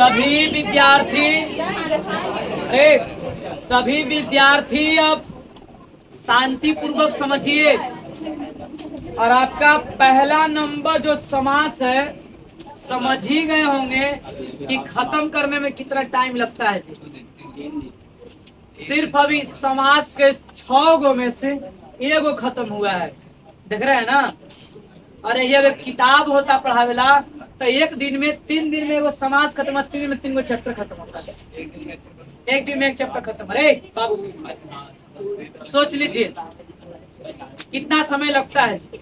सभी विद्यार्थी अरे सभी विद्यार्थी अब शांति पूर्वक समझिए। और आपका पहला नंबर जो समास है समझ ही गए होंगे कि खत्म करने में कितना टाइम लगता है जी। सिर्फ अभी समास के 6 गो में से 1 गो खत्म हुआ है, देख रहे हैं ना। अरे ये अगर किताब होता पढ़ावेला तो 1 दिन में 3 दिन में एगो समास खत्म होता, 3 दिन में 3 गो चैप्टर खत्म होता है। 1 दिन में 1 चैप्टर खत्म। अरे बाबू सोच लीजिए कितना समय लगता है जी।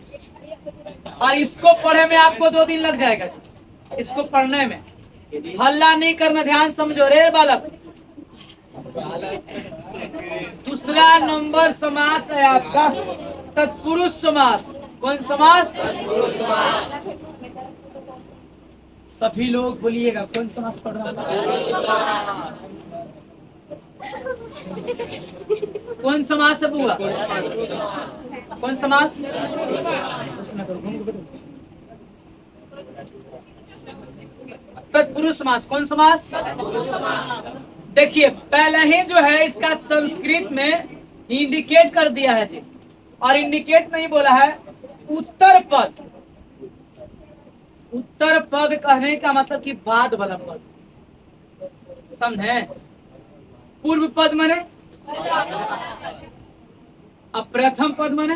और इसको पढ़े में आपको 2 दिन लग जाएगा जी, इसको पढ़ने में। हल्ला नहीं करना, ध्यान समझो रे बालक। दूसरा नंबर समास है आपका तत्पुरुष समास। कौन समास? सभी लोग बोलिएगा कौन समास पढ़ रहा है? कौन समास है बुआ? कौन समास? तत्पुरुष समास। कौन समास? देखिए पहले ही जो है इसका संस्कृत में इंडिकेट कर दिया है जी। और इंडिकेट नहीं बोला है, उत्तर पद। उत्तर पद कहने का मतलब कि बाद वाला पद, समझे? पूर्व पद माने, अब प्रथम पद माने,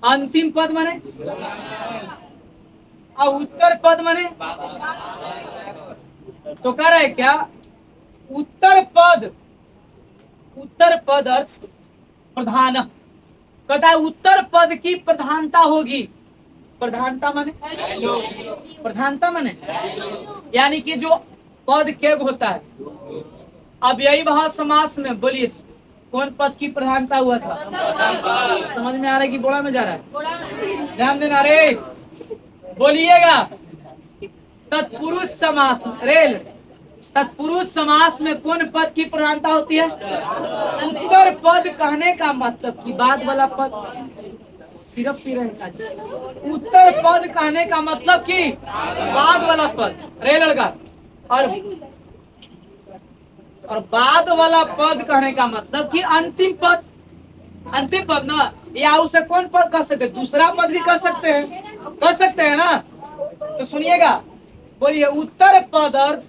अंतिम पद माने, और उत्तर पद माने। तो कह रहा है क्या? उत्तर पद अर्थ प्रधान। कहता है उत्तर पद की प्रधानता होगी। प्रधानता माने, प्रधानता माने यानी कि जो पद के होता है। अब यही वहां समास में बोलिए कौन पद की प्रधानता हुआ था? समझ में आ रहा है कि बोड़ा में जा रहा है? ध्यान देना रे, बोलिएगा। तत्पुरुष समास रेल, तत्पुरुष समास में कौन पद की प्रधानता होती है? उत्तर पद कहने का मतलब कि बाद वाला पद। सिर्फ पी रहे, उत्तर पद कहने का मतलब कि बाद वाला पद रे लड़का। और बाद वाला पद कहने का मतलब कि अंतिम पद। अंतिम पद ना, या उसे कौन पद कह सकते? दूसरा पद भी कह सकते हैं ना। तो सुनिएगा, बोलिए उत्तर पदार्थ।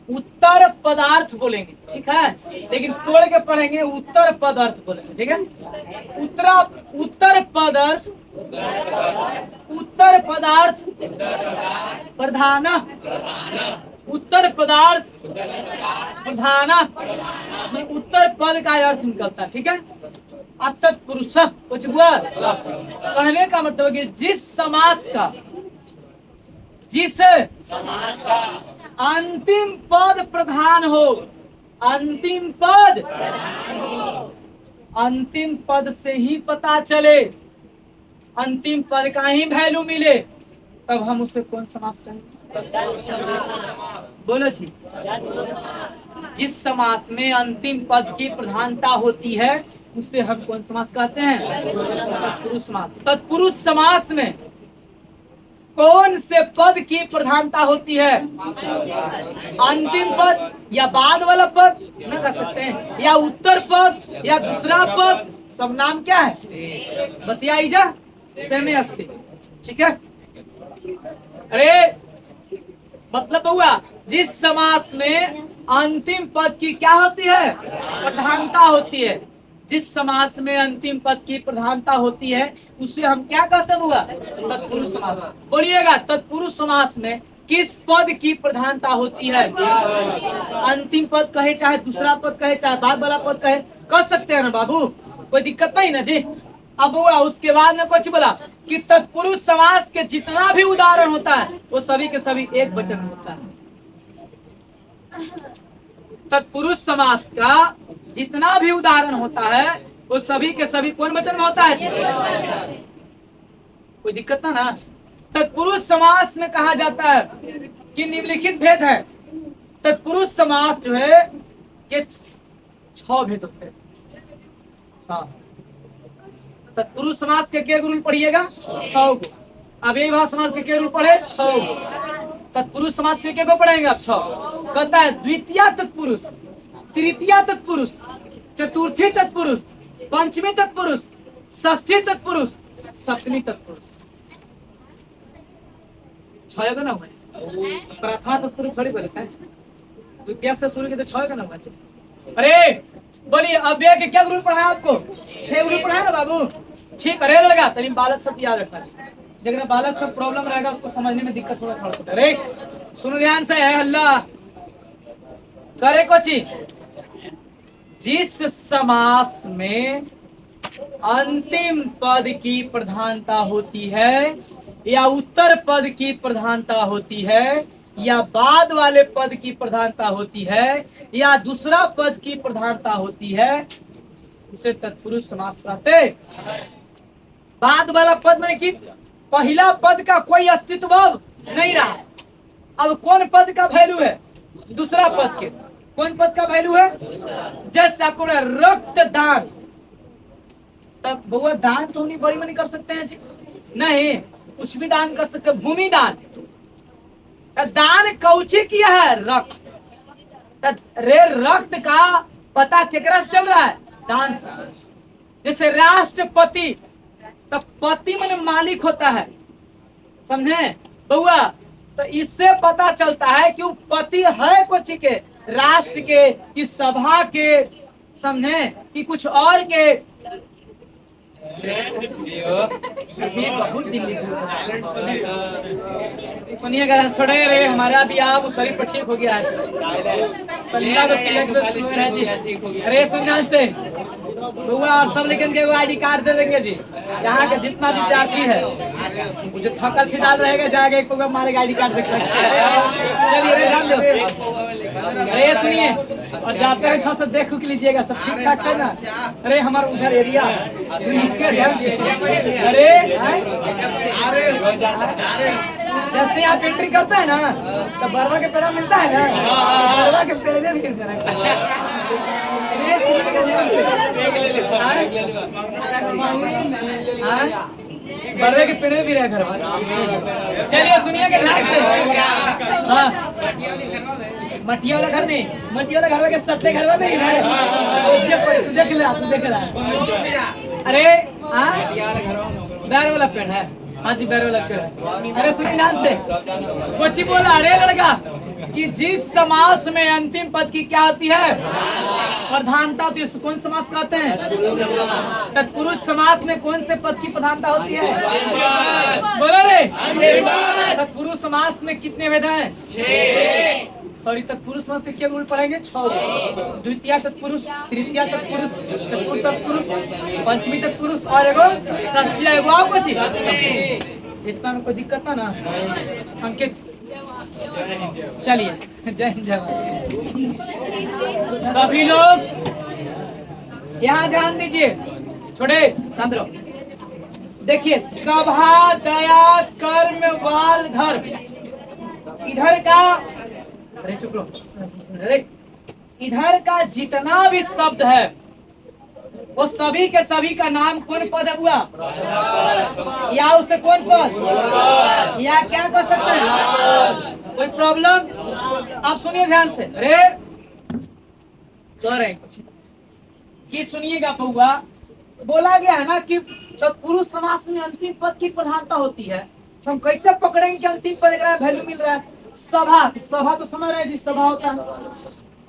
उत्तर पदार्थ बोलेंगे, ठीक है, लेकिन तोड़ के पढ़ेंगे उत्तर पदार्थ बोलेंगे, ठीक है। उत्तर पदार्थ, उत्तर पदार्थ प्रधान, उत्तर पदार्थ प्रधान, उत्तर पद का अर्थ निकलता है, ठीक है। तत्पुरुष कुछ हुआ कहने का मतलब कि जिस समास का अंतिम पद प्रधान हो, अंतिम पद से ही पता चले, अंतिम पद का ही वैल्यू मिले, तब हम उसे कौन समास कहेंगे? बोलो जी। जिस समास में अंतिम पद की प्रधानता होती है उसे हम कौन समास कहते हैं? तत्पुरुष समास। तत्पुरुष समास में कौन से पद की प्रधानता होती है? अंतिम पद या बाद वाला पद न कह सकते हैं, या उत्तर पद या दूसरा पद, सब नाम क्या है? बतियाई जा सेमे अस्ति, ठीक है। अरे मतलब हुआ जिस समास में अंतिम पद की क्या होती है? प्रधानता होती है। जिस समास में अंतिम पद की प्रधानता होती है उसे हम क्या कहते हैं? हुआ तत्पुरुष समास। बोलिएगा तत्पुरुष समास में किस पद की प्रधानता होती है? अंतिम पद कहे चाहे दूसरा पद कहे चाहे बाद वाला पद कहे, कह सकते हैं ना बाबू, कोई दिक्कत नहीं ना जी। अब हुआ उसके बाद में कुछ बोला कि तत्पुरुष समास के जितना भी उदाहरण होता है वो सभी के सभी एक वचन में होता है। तत्पुरुष समास का जितना भी उदाहरण होता है वो सभी के सभी कौन वचन में होता है? कोई दिक्कत ना। तत्पुरुष समास में कहा जाता है कि निम्नलिखित भेद है। तत्पुरुष समास जो है ये 6 भेद होते हैं। हाँ, तत्पुरुष समास के क्या रूल पढ़िएगा? 6 को। अव्ययीभाव समास के रूप पढ़े 6। तत्पुरुष समास के को पढ़ेंगे आप 6। कहता है द्वितीय तत्पुरुष, तृतीय तत्पुरुष, चतुर्थी तत्पुरुष, पंचमी तत्पुरुष, षष्ठी तत्पुरुष, सप्तमी तत्पुरुष। 6 का ना हुआ, प्रथमा तत्पुरुष थोड़ी बोलता है, द्वितीय से शुरू के तो 6 का ना हुआ। अरे बोलिए अव्यय के क्या ग्रुप पढ़ा आपको? 6 ग्रुप पढ़ा ना बाबू? ठीक है लड़का, तभी बालक सब याद रखना। जगह बालक सब प्रॉब्लम रहेगा उसको समझने में दिक्कत थोड़ा होता है। अरे सुनो ध्यान से, है अल्लाह करे कोची। जिस समास में अंतिम पद की प्रधानता होती है या उत्तर पद की प्रधानता होती है या बाद वाले पद की प्रधानता होती है या दूसरा पद की प्रधानता होती है, उसे तत्पुरुष समास कहते हैं। बाद वाला पद मैंने कि पहला पद का कोई अस्तित्व नहीं रहा। अब कौन पद का वैल्यू है? दूसरा पद के। कौन पद का वैल्यू है? जैसे आपको रक्तदान, तब बउआ दान तो नहीं बड़ी मनी कर सकते हैं जी? नहीं, कुछ भी दान कर सकते हैं। भूमि दान, दान कौची किया है? रक्त। रे रक्त का पता केकरा से चल रहा है? दान से। जैसे राष्ट्रपति, तब पति माने मालिक होता है, समझे बउआ? तो इससे पता चलता है कि वो पति है कुछ के, राष्ट्र के कि सभा के, समझे कि कुछ और के। बहुत दिल्ली सुनिएगा, छोड़े रे हमारा भी आप शरीर पर ठीक हो गया है। सलीला तो जी। अरे सुन से हुआ सब, लेकिन के आईडी कार्ड दे देंगे जी। यहाँ के जितना विद्यार्थी है जो थकल फिदाल रहेगा जाएगा एक प्रोग्राम मारेगा, आईडी कार्ड देख सकते हैं। चलिए ध्यान दो। अरे सुनिए, और जाते हैं सब देख लीजिएगा, सब ठीक ठाक है ना? अरे हमारा उधर एरिया अरे जैसे आप एंट्री करते हैं ना तो बरवा के पेड़ा मिलता है ना, बरवा के पेड़ में भी बरवे के पेड़ में भी रहे घर। चलिए सुनिए ध्यान से। मटिया वाला घर नहीं, मटिया वाला घर के सट्टे घर में नहीं है। देख ले, देख रहा है। अरे बैर वाला पेड़ है, हाँ जी बैर वाला पेड़ है। अरे सुनिए ध्यान से, कोची बोला अरे लड़का कि जिस समास में अंतिम पद की क्या होती है? प्रधानता होती है। कौन समास कहते हैं? तत्पुरुष समास में कौन से पद की प्रधानता होती है? बोलो रे। तत्पुरुष समास में कितने भेद हैं? 6। सॉरी, तत्पुरुष समास के क्या गुण पढ़ेंगे? 6। द्वितीय तत्पुरुष, तृतीय तत्पुरुष, चतुर्थ तत्पुरुष, पंचमी तत्पुरुष और एगो षष्ठी। एगो आपको चीज इतना में कोई दिक्कत ना अंकित? चलिए जय हिंद जय भारत। सभी लोग यहाँ ध्यान दीजिए, छोड़े शांत रहो। देखिए, सभा दया कर्म वाल धर्म, इधर का अरे चुप रहो। अरे इधर का जितना भी शब्द है वो सभी के सभी का नाम कौन पद है हुआ? या उसे कौन पद या क्या कर सकते हैं? कोई प्रॉब्लम? आप सुनिए ध्यान से। अरे कह रहे कुछ कि सुनिएगा बहुआ, बोला गया है ना कि तो पुरुष समास में अंतिम पद की प्रधानता होती है, तो हम कैसे पकड़ेंगे कि अंतिम पद का वैल्यू मिल रहा है? सभा, सभा तो समझ रहे हैं जी, सभा होता है।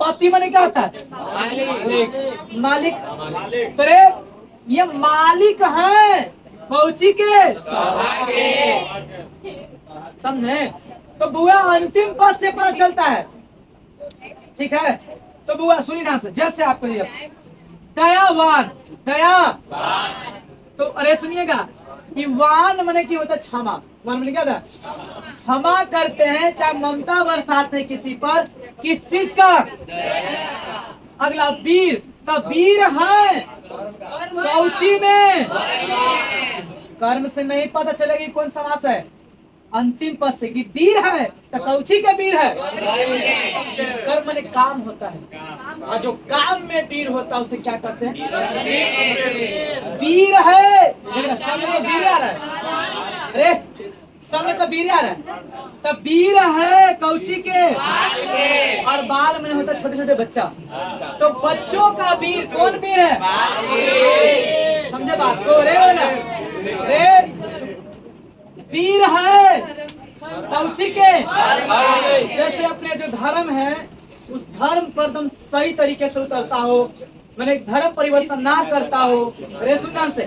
पति माने क्या होता है? मालिक। अरे ये मालिक है पहुंची के सभा के, समझे? तो बुआ अंतिम पद से पता चलता है, ठीक है? तो बुआ सुनिए ध्यान से, जैसे आपको दयावान, दया तो अरे सुनिएगा, वान माने की होता है? क्षमा। वान माने क्या था? क्षमा करते हैं, चाहे ममता बरसाते हैं किसी पर, किस चीज का? अगला वीर, तो वीर है कौची में? कर्म से नहीं पता चलेगी कौन समास है? अंतिम पद से कि वीर है तो कौची का वीर है? कर्म माने काम होता है, और जो काम में वीर होता है उसे क्या कहते हैं? वीर है। वीर आ रहा है। अरे सब में तो वीर आ रहा है, तो वीर है कौची के और बाल में होता छोटे छोटे बच्चा, तो बच्चों का वीर कौन वीर है? समझे बात को? रे वीर है कौची के, जैसे अपने जो धर्म है उस धर्म पर एकदम सही तरीके से उतरता हो, मैंने धर्म परिवर्तन ना करता हो, रे सुल्तान से,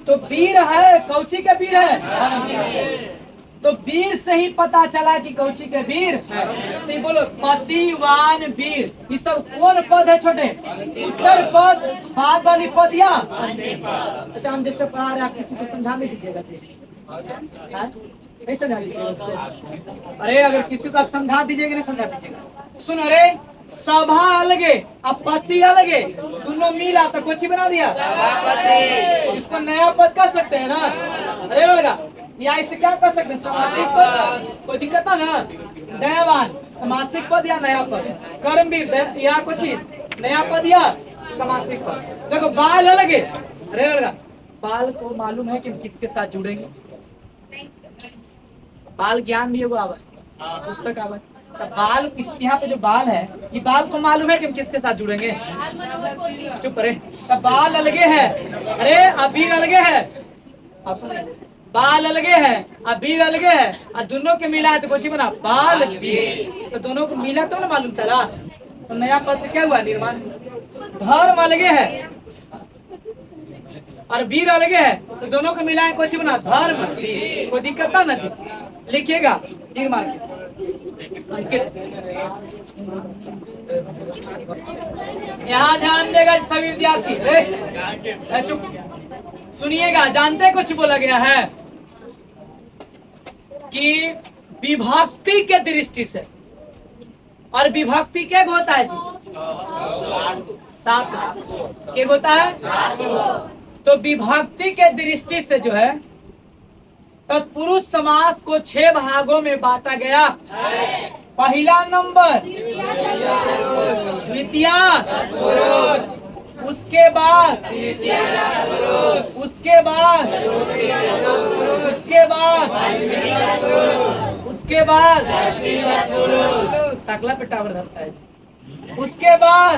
तो वीर है कौची के वीर है। तो वीर से ही पता चला कि कौची के वीर है। तो बोलो पतिवान वीर, ये सब कौन पद है छोटे? उत्तर पद, बाद वाली पद या अच्छा हम जैसे पढ़ा रहे आप किसी को समझा नहीं दीजिएगा, नहीं समझा दीजिएगा उसको। अरे अगर किसी को आप समझा दीजिएगा नहीं समझा दीजिएगा, सुनो रे, सभा अलगे अब पति अलगे, दोनों मिला तो कोची बना दिया, इसको नया पद कर सकते हैं ना। अरे लगा या इसे क्या कर सकते हैं? समासिक पद, कोई दिक्कत ना। दयावान समासिक पद या नया पद, कर्मवीर या कोई चीज नया पद या समासिक पद। देखो बाल अलग है, अरे लगा बाल को मालूम है कि हम किसके साथ जुड़ेंगे? बाल ज्ञान भी होगा, पुस्तक आवा। तो बाल इस यहाँ पे जो बाल है, ये बाल को मालूम है कि हम किसके साथ जुड़ेंगे? चुप रहे। तो बाल अलगे है, अरे अबीर अलगे है, बाल अलगे है, अबीर अलगे है, और दोनों के मिला है तो कुछ ही बना बाल बीर। तो दोनों को मिला तो ना मालूम चला, तो नया पद क्या हुआ? निर्माण। धर्म अलगे है और वीर अलगे है, तो दोनों को मिलाए कुछ बना धर्म वीर। कोई दिक्कत ना जी, लिखिएगा निर्माण। यहाँ ध्यान देगा सभी विद्यार्थी, चुप सुनिएगा। जानते कुछ बोला गया है कि विभक्ति के दृष्टि से, और विभक्ति क्या होता है जी? सात क्या होता है? तो विभक्ति के दृष्टि से जो है तत्पुरुष समास को 6 भागों में बांटा गया। पहला नंबर द्वितीया, उसके बाद उसके बाद उसके बाद उसके बाद तकला पे टावर धरता है, उसके बाद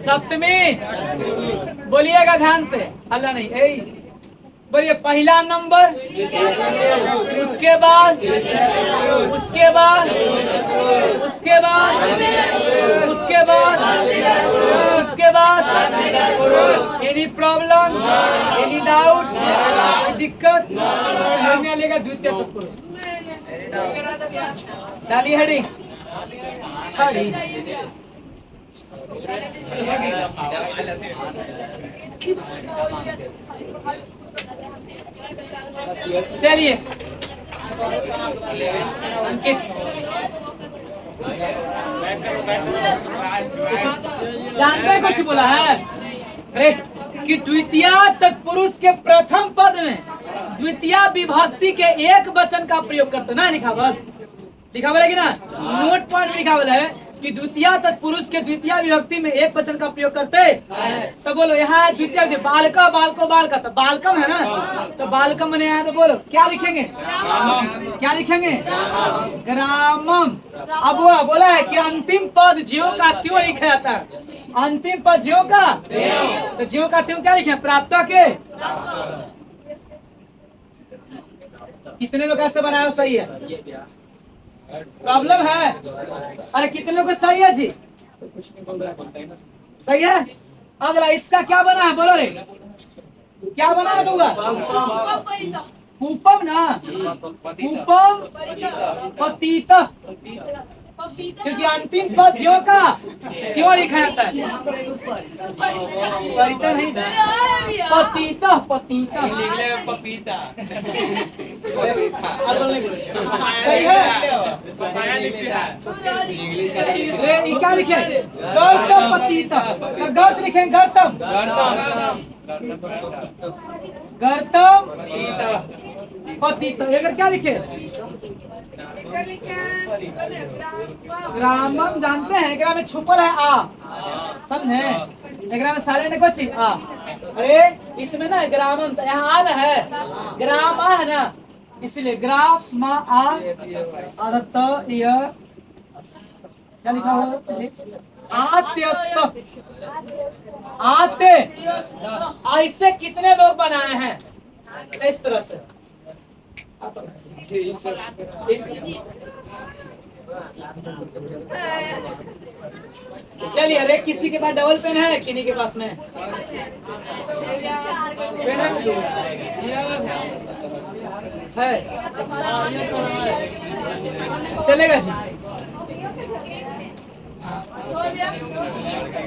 सप्तमी। बोलिएगा ध्यान से, हल्ला नहीं। बोलिए पहला नंबर, उसके बाद उसके बाद उसके बाद उसके बाद उसके बाद एनी प्रॉब्लम, एनी डाउट, कोई दिक्कत नहीं लेगा। द्वितीय तत्पुरुष डाली हड़ी छड़ी। चलिए अंकित, जानते कुछ बोला है अरे कि द्वितीय तत्पुरुष के प्रथम पद में द्वितीय विभक्ति के एक वचन का प्रयोग करते ना। लिखावल है कि ना, नोट पॉइंट लिखावल है कि द्वितीय तत्पुरुष के द्वितीय विभक्ति में एक वचन का प्रयोग करते। तो बोलो यहाँ द्वितीय बालका, बालको, बालका, तो बालकम है ना, तो बालकम बने यहाँ पे बोलो क्या लिखेंगे? क्या लिखेंगे? ग्रामम। अब वो बोला है कि अंतिम पद ज्यों का त्यों लिखा जाता है। अंतिम पद ज्यों का, तो ज्यों का त्यों क्या लिखे? प्राप्त के। कितने लोग ऐसे बनाए? सही है? प्रॉब्लम है? अरे कितने लोग सही है जी? सही है। अगला इसका क्या बना है? बोलो रे, क्या बना है? होगा कूपम ना, कूपम पतित, क्योंकि अंतिम पद ज्यों का क्यों लिखा जाता है? परिता नहीं, पतिता, पतिता पपीता। सही है? ये क्या लिखे? गौतम पतिता, गौत लिखे गौतम, गौतम पतिता। अगर क्या लिखे? ग्रामम। जानते हैं ग्राम में छुपल है आ, समझे? ग्राम में साइलेंट है कुछ आ, अरे इसमें ना ग्रामम यहाँ आ ना है, ग्राम आ है ना, इसलिए ग्राम आ आदत क्या लिखा हुआ, आत्यस्त, आते। ऐसे कितने लोग बनाए हैं इस तरह से। चलिए, अरे किसी के पास डबल पेन है, किन्हीं के पास में पेन है, चलेगा जी।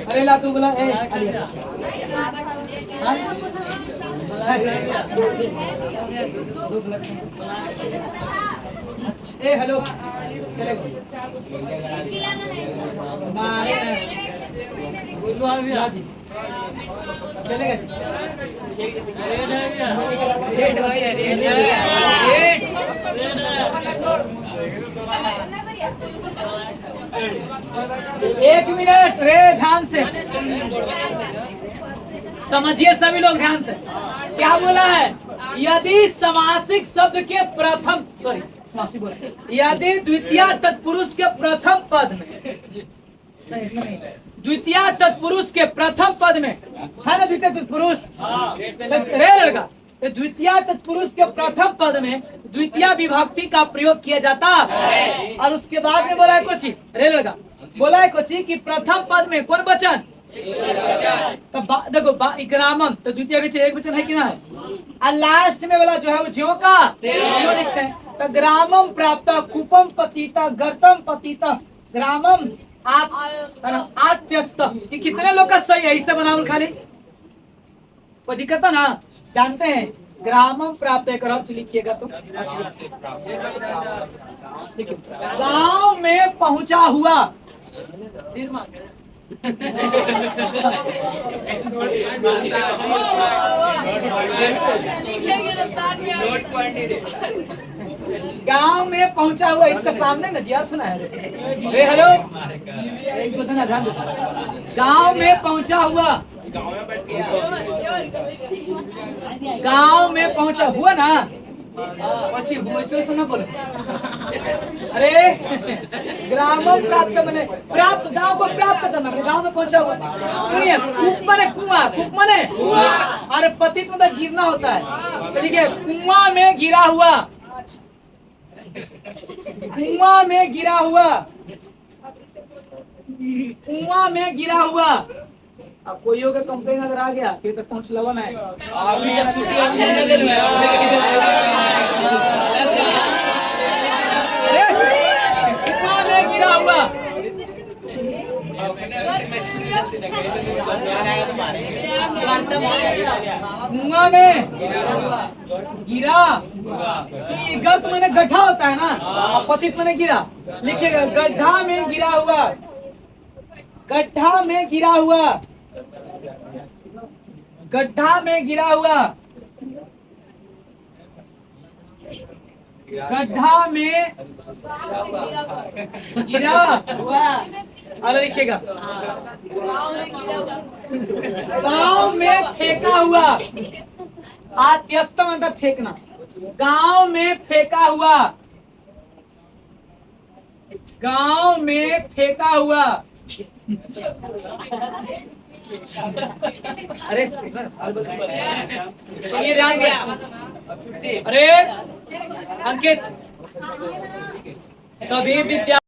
अरे ला तू बोला ए आलिया, ए हेलो, चलेगा जी, चलेगा एक मिनट रे, ध्यान से समझिए सभी लोग, ध्यान से। क्या बोला है, यदि समासिक शब्द के प्रथम, सॉरी समासिक बोला, यदि द्वितीय तत्पुरुष के प्रथम पद में, द्वितीय तत्पुरुष के प्रथम पद में है ना, द्वितीय तत्पुरुष रे लड़का, तो द्वितीय तत्पुरुष के प्रथम पद में द्वितीय विभक्ति का प्रयोग किया जाता है। और उसके बाद में बोला है कुछ रे लड़का, बोला है कुछ कि प्रथम पद में कौन वचन, तो देखो ग्रामम तो द्वितीय भी एक वचन है कि ना है, और लास्ट में वाला जो है वो ज्यों का ज्यों लिखते हैं। तो ग्रामम प्राप्त कूपम पतिता गर्तम पतिता ग्रामम आत्यस्त, ये कितने लोग का सही है, इससे बनाओ खाली, कोई दिक्कत है ना, जानते हैं। ग्रामम प्राप्त एक अर्थ लिखिएगा तो, गांव में पहुंचा हुआ, गांव में पहुंचा हुआ, इसका सामने न जिया सुना है रे, हेलो एक बता ध्यान दो, गांव में पहुंचा हुआ, गांव में पहुंचा हुआ ना, पची हुआ बोलो। अरे ग्रामम प्राप्त मने प्राप्त, गांव को प्राप्त करना, गांव में पहुंचा हुआ। सुनिए, कूप मने कुआं, कूप मने अरे पतित मतलब गिरना होता है, तो देखिए कुआं में गिरा हुआ, कुआं में गिरा हुआ, कुआं में गिरा हुआ। अब कोई का कंप्लेन अगर आ गया फिर तक पहुंच लवन है, कुआं में गिरा हुआ, कुआं में गिरा, गर्त मैंने गड्ढा होता है ना, पतित मैंने गिरा, लिखिएगा गड्ढा में गिरा हुआ, गड्ढा में गिरा हुआ, गड्ढा में गिरा हुआ, गड्ढा में गिरा हुआ, अरे लिखिएगा गांव में फेंका हुआ, आत्यस्त मतलब फेंकना, गांव में फेंका हुआ, गांव में फेंका हुआ। अरे चलिए ध्यान से, अरे अंकित, सभी विद्या